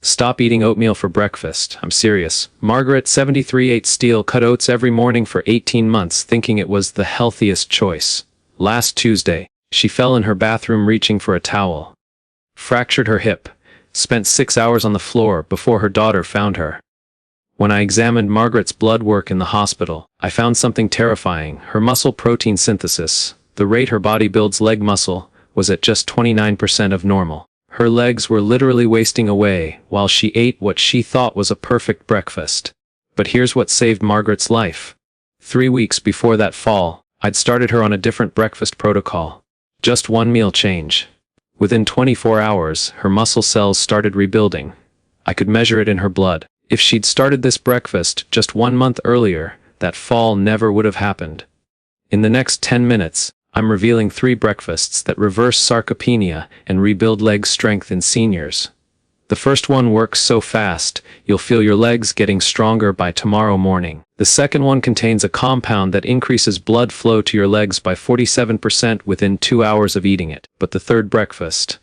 Stop eating oatmeal for breakfast. I'm serious. Margaret, 73, ate steel-cut oats every morning for 18 months, thinking it was the healthiest choice. Last Tuesday, she fell in her bathroom reaching for a towel. Fractured her hip. Spent 6 hours on the floor before her daughter found her. When I examined Margaret's blood work in the hospital, I found something terrifying. Her muscle protein synthesis, the rate her body builds leg muscle, was at just 29% of normal. Her legs were literally wasting away while she ate what she thought was a perfect breakfast. But here's what saved Margaret's life. 3 weeks before that fall, I'd started her on a different breakfast protocol. Just one meal change. Within 24 hours, her muscle cells started rebuilding. I could measure it in her blood. If she'd started this breakfast just 1 month earlier, that fall never would have happened. In the next 10 minutes, I'm revealing 3 breakfasts that reverse sarcopenia and rebuild leg strength in seniors. The first one works so fast, you'll feel your legs getting stronger by tomorrow morning. The second one contains a compound that increases blood flow to your legs by 47% within 2 hours of eating it. But the third breakfast,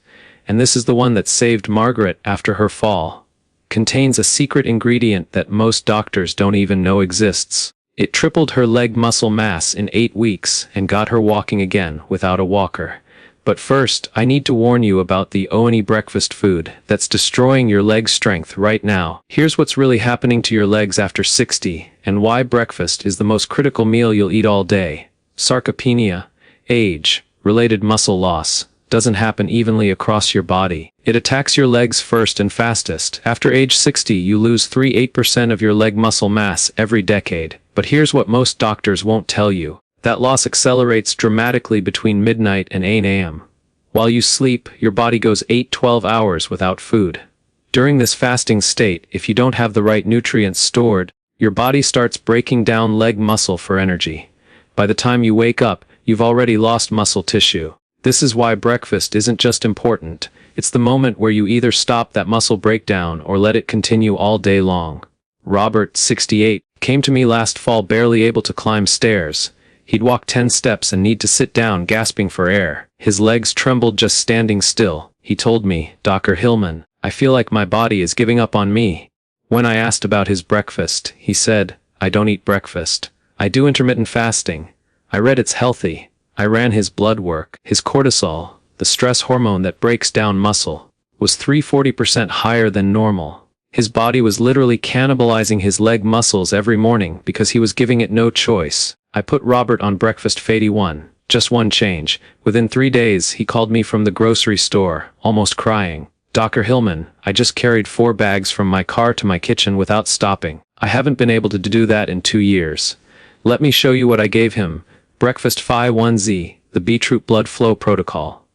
and this is the one that saved Margaret after her fall, contains a secret ingredient that most doctors don't even know exists. It tripled her leg muscle mass in 8 weeks and got her walking again without a walker. But first, I need to warn you about the only breakfast food that's destroying your leg strength right now. Here's what's really happening to your legs after 60, and why breakfast is the most critical meal you'll eat all day. Sarcopenia, age-related muscle loss, doesn't happen evenly across your body. It attacks your legs first and fastest. After age 60, you lose 3–8% of your leg muscle mass every decade. But here's what most doctors won't tell you. That loss accelerates dramatically between midnight and 8 a.m. While you sleep, your body goes 8–12 hours without food. During this fasting state, if you don't have the right nutrients stored, your body starts breaking down leg muscle for energy. By the time you wake up, you've already lost muscle tissue. This is why breakfast isn't just important, it's the moment where you either stop that muscle breakdown or let it continue all day long. Robert, 68, came to me last fall barely able to climb stairs. He'd walk 10 steps and need to sit down gasping for air. His legs trembled just standing still. He told me, "Dr. Hillman, I feel like my body is giving up on me." When I asked about his breakfast, he said, "I don't eat breakfast. I do intermittent fasting. I read it's healthy." I ran his blood work. His cortisol, the stress hormone that breaks down muscle, was 340% higher than normal. His body was literally cannibalizing his leg muscles every morning because he was giving it no choice. I put Robert on breakfast fade 1, just one change. Within 3 days, he called me from the grocery store, almost crying. "Dr. Hillman, I just carried 4 bags from my car to my kitchen without stopping. I haven't been able to do that in 2 years. Let me show you what I gave him. Breakfast Phi 1Z, the beetroot blood flow protocol."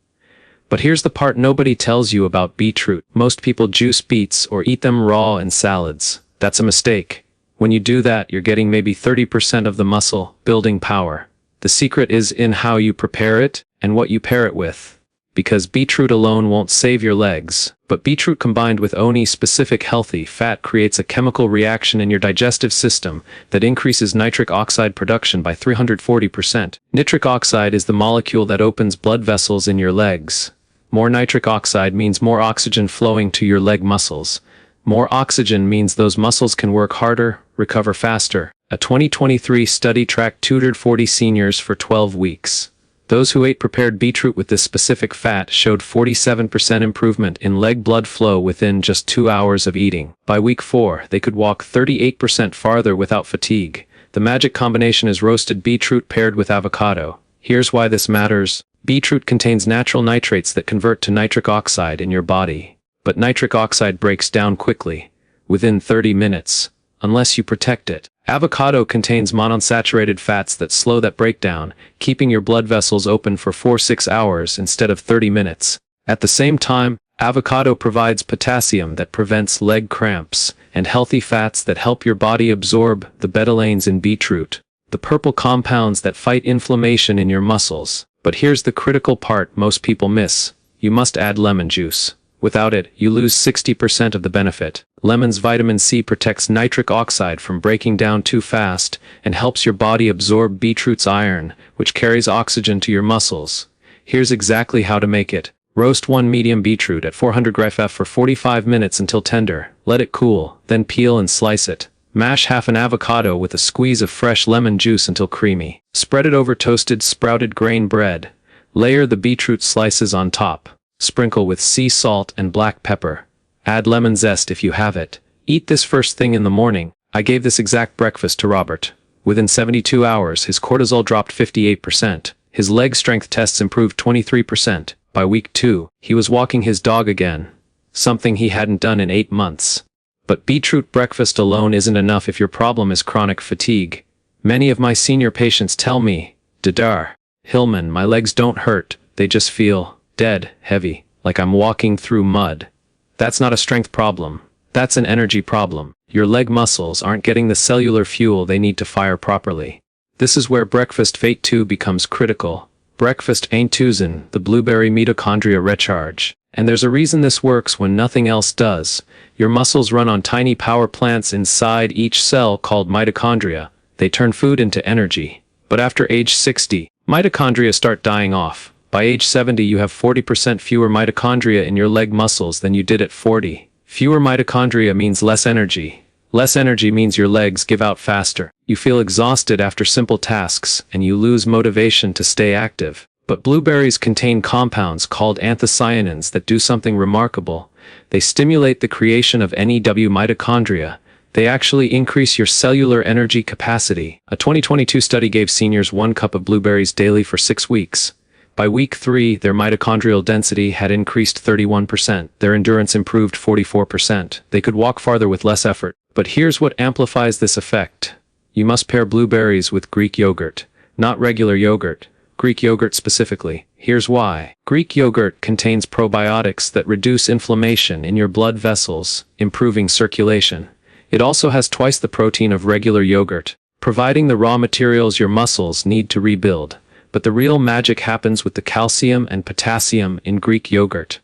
But here's the part nobody tells you about beetroot. Most people juice beets or eat them raw in salads. That's a mistake. When you do that, you're getting maybe 30% of the muscle building power. The secret is in how you prepare it and what you pair it with. Because beetroot alone won't save your legs, but beetroot combined with ONI-specific healthy fat creates a chemical reaction in your digestive system that increases nitric oxide production by 340%. Nitric oxide is the molecule that opens blood vessels in your legs. More nitric oxide means more oxygen flowing to your leg muscles. More oxygen means those muscles can work harder, recover faster. A 2023 study tracked tutored 40 seniors for 12 weeks. Those who ate prepared beetroot with this specific fat showed 47% improvement in leg blood flow within just 2 hours of eating. By week 4, they could walk 38% farther without fatigue. The magic combination is roasted beetroot paired with avocado. Here's why this matters. Beetroot contains natural nitrates that convert to nitric oxide in your body. But nitric oxide breaks down quickly, within 30 minutes, unless you protect it. Avocado contains monounsaturated fats that slow that breakdown, keeping your blood vessels open for 4–6 hours instead of 30 minutes. At the same time, avocado provides potassium that prevents leg cramps, and healthy fats that help your body absorb the betalains in beetroot, the purple compounds that fight inflammation in your muscles. But here's the critical part most people miss. You must add lemon juice. Without it, you lose 60% of the benefit. Lemon's vitamin C protects nitric oxide from breaking down too fast and helps your body absorb beetroot's iron, which carries oxygen to your muscles. Here's exactly how to make it. Roast 1 medium beetroot at 400 F for 45 minutes until tender. Let it cool, then peel and slice it. Mash half an avocado with a squeeze of fresh lemon juice until creamy. Spread it over toasted sprouted grain bread. Layer the beetroot slices on top. Sprinkle with sea salt and black pepper. Add lemon zest if you have it. Eat this first thing in the morning. I gave this exact breakfast to Robert. Within 72 hours, his cortisol dropped 58%. His leg strength tests improved 23%. By week 2, he was walking his dog again. Something he hadn't done in 8 months. But beetroot breakfast alone isn't enough if your problem is chronic fatigue. Many of my senior patients tell me, Dadar, Hillman, my legs don't hurt, they just feel dead, heavy, like I'm walking through mud. That's not a strength problem. That's an energy problem. Your leg muscles aren't getting the cellular fuel they need to fire properly. This is where breakfast Fate 2 becomes critical. Breakfast Eintuzin, the blueberry mitochondria recharge. And there's a reason this works when nothing else does. Your muscles run on tiny power plants inside each cell called mitochondria. They turn food into energy. But after age 60, mitochondria start dying off. By age 70 you have 40% fewer mitochondria in your leg muscles than you did at 40. Fewer mitochondria means less energy. Less energy means your legs give out faster. You feel exhausted after simple tasks, and you lose motivation to stay active. But blueberries contain compounds called anthocyanins that do something remarkable. They stimulate the creation of NEW mitochondria. They actually increase your cellular energy capacity. A 2022 study gave seniors 1 cup of blueberries daily for 6 weeks. By week 3, their mitochondrial density had increased 31%. Their endurance improved 44%. They could walk farther with less effort. But here's what amplifies this effect. You must pair blueberries with Greek yogurt, not regular yogurt. Greek yogurt specifically. Here's why. Greek yogurt contains probiotics that reduce inflammation in your blood vessels, improving circulation. It also has twice the protein of regular yogurt, providing the raw materials your muscles need to rebuild. But the real magic happens with the calcium and potassium in Greek yogurt.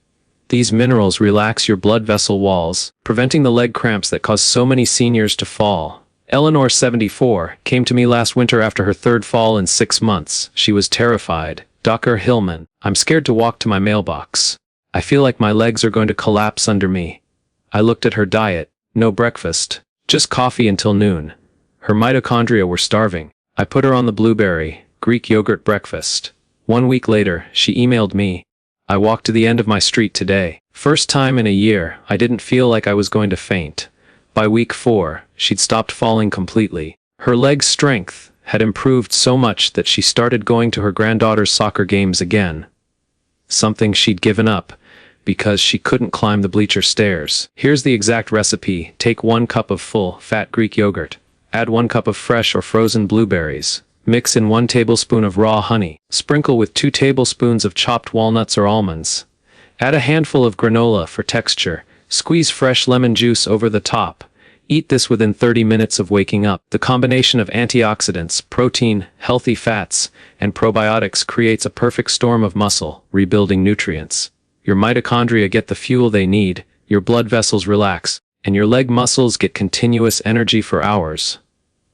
These minerals relax your blood vessel walls, preventing the leg cramps that cause so many seniors to fall. Eleanor, 74, came to me last winter after her 3rd fall in 6 months. She was terrified. Dr. Hillman, I'm scared to walk to my mailbox. I feel like my legs are going to collapse under me. I looked at her diet. No breakfast. Just coffee until noon. Her mitochondria were starving. I put her on the blueberry, Greek yogurt breakfast. 1 week later, she emailed me. I walked to the end of my street today. First time in a year, I didn't feel like I was going to faint. By week 4, she'd stopped falling completely. Her leg strength had improved so much that she started going to her granddaughter's soccer games again. Something she'd given up, because she couldn't climb the bleacher stairs. Here's the exact recipe. Take 1 cup of full, fat Greek yogurt. Add 1 cup of fresh or frozen blueberries. Mix in 1 tablespoon of raw honey. Sprinkle with 2 tablespoons of chopped walnuts or almonds. Add a handful of granola for texture. Squeeze fresh lemon juice over the top. Eat this within 30 minutes of waking up. The combination of antioxidants, protein, healthy fats, and probiotics creates a perfect storm of muscle, rebuilding nutrients. Your mitochondria get the fuel they need, your blood vessels relax, and your leg muscles get continuous energy for hours.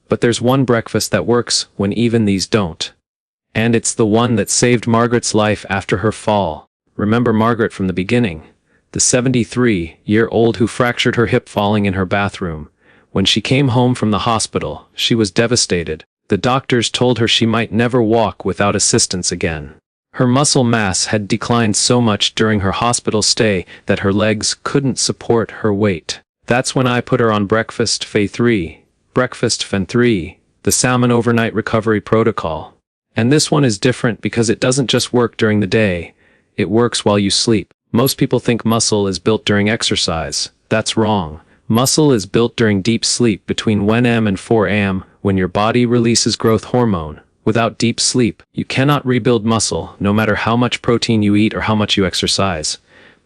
But there's one breakfast that works when even these don't. And it's the one that saved Margaret's life after her fall. Remember Margaret from the beginning, the 73-year-old who fractured her hip falling in her bathroom. When she came home from the hospital, she was devastated. The doctors told her she might never walk without assistance again. Her muscle mass had declined so much during her hospital stay that her legs couldn't support her weight. That's when I put her on Breakfast Fate 3. Breakfast Fen 3, the Salmon Overnight Recovery Protocol. And this one is different because it doesn't just work during the day, it works while you sleep. Most people think muscle is built during exercise. That's wrong. Muscle is built during deep sleep between 1 am and 4 am, when your body releases growth hormone. Without deep sleep, you cannot rebuild muscle, no matter how much protein you eat or how much you exercise.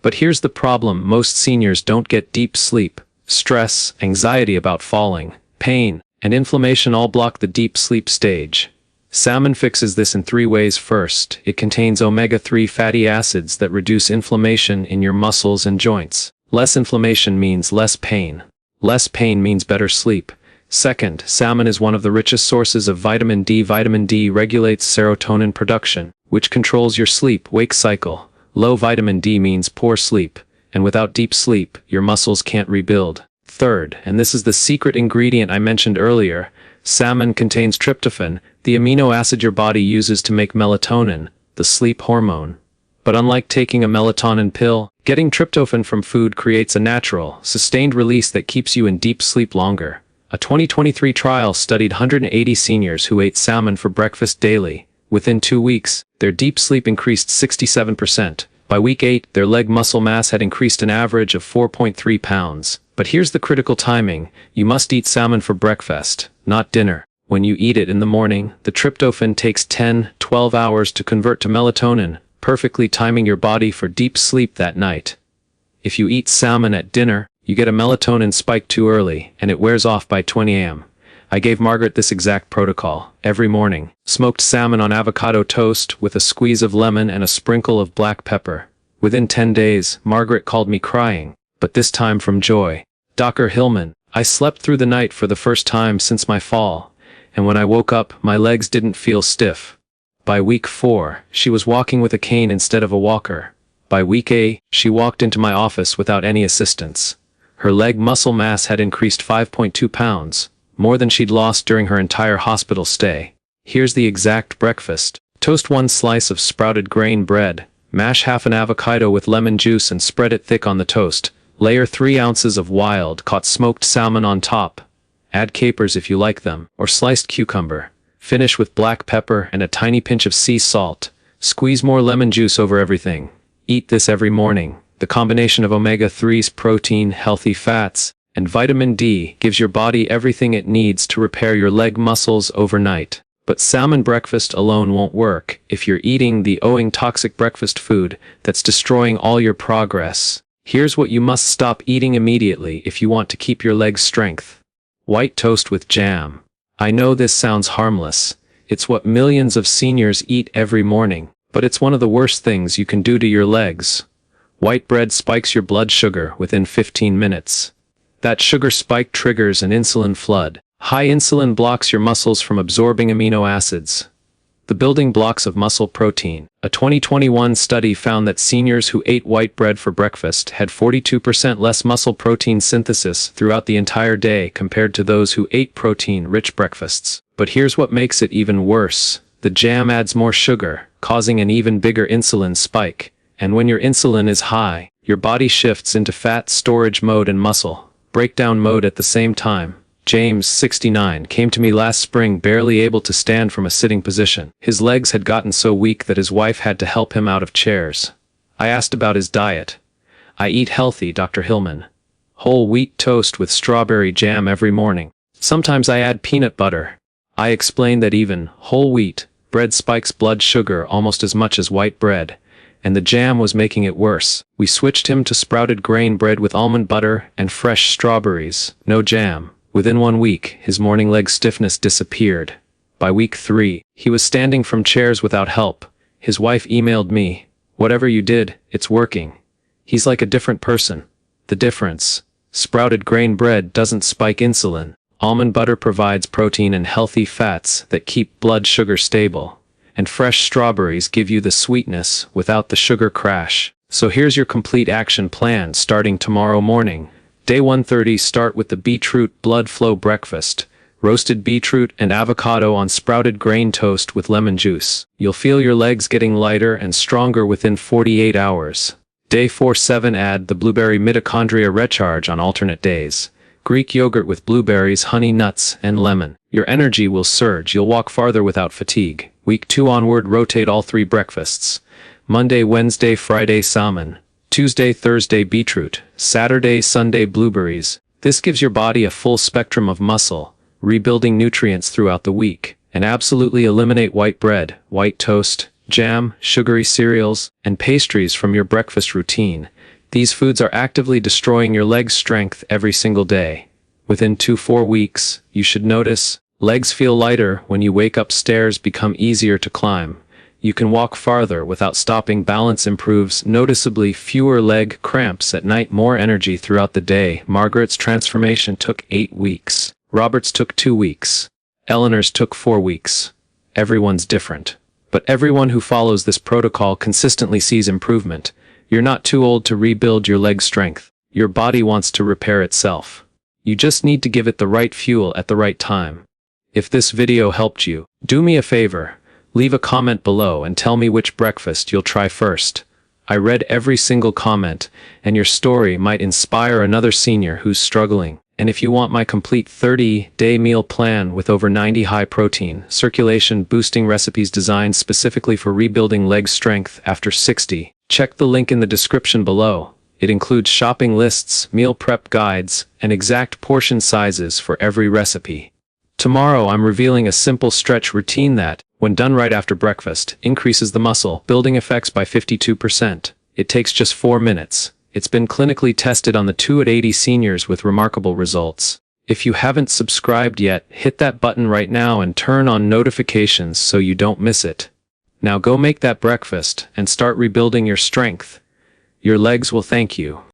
But here's the problem: most seniors don't get deep sleep. Stress, anxiety about falling, pain, and inflammation all block the deep sleep stage. Salmon fixes this in 3 ways. First, it contains omega-3 fatty acids that reduce inflammation in your muscles and joints. Less inflammation means less pain. Less pain means better sleep. Second, salmon is one of the richest sources of vitamin D. Vitamin D regulates serotonin production, which controls your sleep-wake cycle. Low vitamin D means poor sleep, and without deep sleep, your muscles can't rebuild. Third, and this is the secret ingredient I mentioned earlier, salmon contains tryptophan, the amino acid your body uses to make melatonin, the sleep hormone. But unlike taking a melatonin pill, getting tryptophan from food creates a natural, sustained release that keeps you in deep sleep longer. A 2023 trial studied 180 seniors who ate salmon for breakfast daily. Within 2 weeks, their deep sleep increased 67%. By week 8, their leg muscle mass had increased an average of 4.3 pounds. But here's the critical timing. You must eat salmon for breakfast, not dinner. When you eat it in the morning, the tryptophan takes 10-12 hours to convert to melatonin, perfectly timing your body for deep sleep that night. If you eat salmon at dinner, you get a melatonin spike too early, and it wears off by 20 a.m. I gave Margaret this exact protocol. Every morning, smoked salmon on avocado toast with a squeeze of lemon and a sprinkle of black pepper. Within 10 days, Margaret called me crying, but this time from joy. Dr. Hillman, I slept through the night for the first time since my fall, and when I woke up, my legs didn't feel stiff. By week 4, she was walking with a cane instead of a walker. By week 8, she walked into my office without any assistance. Her leg muscle mass had increased 5.2 pounds, more than she'd lost during her entire hospital stay. Here's the exact breakfast. Toast 1 slice of sprouted grain bread, mash half an avocado with lemon juice and spread it thick on the toast. Layer 3 ounces of wild-caught smoked salmon on top. Add capers if you like them, or sliced cucumber. Finish with black pepper and a tiny pinch of sea salt. Squeeze more lemon juice over everything. Eat this every morning. The combination of omega-3s, protein, healthy fats, and vitamin D gives your body everything it needs to repair your leg muscles overnight. But salmon breakfast alone won't work if you're eating the toxic breakfast food that's destroying all your progress. Here's what you must stop eating immediately if you want to keep your legs strength. White toast with jam. I know this sounds harmless. It's what millions of seniors eat every morning, but it's one of the worst things you can do to your legs. White bread spikes your blood sugar within 15 minutes. That sugar spike triggers an insulin flood. High insulin blocks your muscles from absorbing amino acids, the building blocks of muscle protein. A 2021 study found that seniors who ate white bread for breakfast had 42% less muscle protein synthesis throughout the entire day compared to those who ate protein-rich breakfasts. But here's what makes it even worse. The jam adds more sugar, causing an even bigger insulin spike. And when your insulin is high, your body shifts into fat storage mode and muscle breakdown mode at the same time. James, 69, came to me last spring barely able to stand from a sitting position. His legs had gotten so weak that his wife had to help him out of chairs. I asked about his diet. I eat healthy, Dr. Hillman. Whole wheat toast with strawberry jam every morning. Sometimes I add peanut butter. I explained that even whole wheat bread spikes blood sugar almost as much as white bread, and the jam was making it worse. We switched him to sprouted grain bread with almond butter and fresh strawberries, no jam. Within 1 week, his morning leg stiffness disappeared. By week 3, he was standing from chairs without help. His wife emailed me, "Whatever you did, it's working. He's like a different person." The difference: sprouted grain bread doesn't spike insulin. Almond butter provides protein and healthy fats that keep blood sugar stable. And fresh strawberries give you the sweetness without the sugar crash. So here's your complete action plan starting tomorrow morning. Day 130, start with the beetroot blood flow breakfast. Roasted beetroot and avocado on sprouted grain toast with lemon juice. You'll feel your legs getting lighter and stronger within 48 hours. Day 47, add the blueberry mitochondria recharge on alternate days. Greek yogurt with blueberries, honey nuts, and lemon. Your energy will surge. You'll walk farther without fatigue. Week 2 onward, rotate all 3 breakfasts. Monday, Wednesday, Friday, salmon. Tuesday, Thursday, beetroot. Saturday, Sunday, blueberries. This gives your body a full spectrum of muscle, rebuilding nutrients throughout the week. And absolutely eliminate white bread, white toast, jam, sugary cereals, and pastries from your breakfast routine. These foods are actively destroying your leg's strength every single day. Within 2-4 weeks, you should notice legs feel lighter when you wake up, stairs become easier to climb. You can walk farther without stopping, balance improves noticeably, fewer leg cramps at night, more energy throughout the day. Margaret's transformation took 8 weeks. Robert's took 2 weeks. Eleanor's took 4 weeks. Everyone's different. but everyone who follows this protocol consistently sees improvement. You're not too old to rebuild your leg strength. Your body wants to repair itself. You just need to give it the right fuel at the right time. If this video helped you, do me a favor. Leave a comment below and tell me which breakfast you'll try first. I read every single comment, and your story might inspire another senior who's struggling. And if you want my complete 30-day meal plan with over 90 high-protein, circulation-boosting recipes designed specifically for rebuilding leg strength after 60, check the link in the description below. It includes shopping lists, meal prep guides, and exact portion sizes for every recipe. Tomorrow I'm revealing a simple stretch routine that, when done right after breakfast, increases the muscle building effects by 52%. It takes just 4 minutes. It's been clinically tested on the 2 at 80 seniors with remarkable results. If you haven't subscribed yet, hit that button right now and turn on notifications so you don't miss it. Now go make that breakfast and start rebuilding your strength. Your legs will thank you.